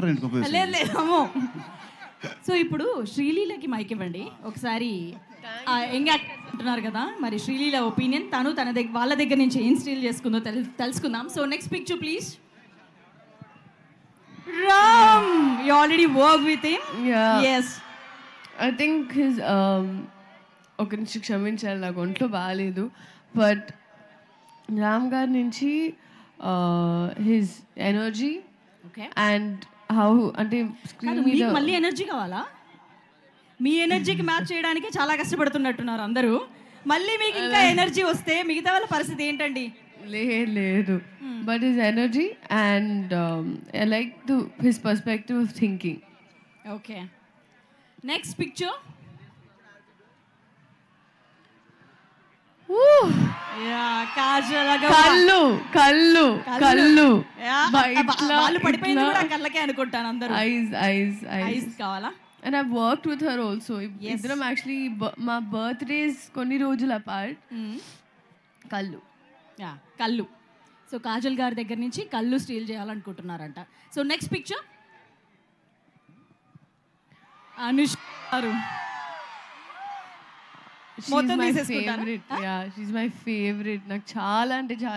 Water లేదు లేదు అమ్మో. సో ఇప్పుడు శ్రీలీలకి మైక్ ఇవ్వండి ఒకసారి. యంగ్ యాక్టర్ అంటున్నారు కదా, మరి శ్రీలీల ఒపీనియన్ తను తన వాళ్ళ దగ్గర నుంచి ఏం స్టీల్ చేసుకుందో తెలుసుకుందాం. So next picture please. Ram, you already work with him. yes I think his ఒక నుంచి క్షమించాలి, నాకు ఒంట్లో బాగాలేదు. బట్ రామ్ గారి నుంచి హిజ్ ఎనర్జీ అండ్ హౌ అంటే స్క్రీన్ మీద మళ్ళీ ఎనర్జీ కావాలా? మీ ఎనర్జీకి మ్యాచ్ చేయడానికి చాలా కష్టపడుతున్నట్టున్నారు అందరూ. మళ్ళీ మీకు ఇంకా ఎనర్జీ వస్తే మిగతా వాళ్ళ పరిస్థితి ఏంటండి? లేదు but his energy and I like his perspective of thinking. Okay, next picture. కళ్ళు కళ్ళు కళ్ళు వాళ్ళు పడిపోయింది కూడా కళ్ళకే అనుకుంటాను అందరూ. ఐస్ కావాలా? And I've worked with her also. Idram actually my birthdays konni rojulu apart. Kallu. కళ్ళు. సో కాజల్ గారి దగ్గర నుంచి కళ్ళు స్టీల్ చేయాలనుకుంటున్నారంట. సో నెక్స్ట్ పిక్చర్ అనుష్క గారు. She's my favorite. Yeah, she's my favorite. నాకు చాలా అంటే చాలా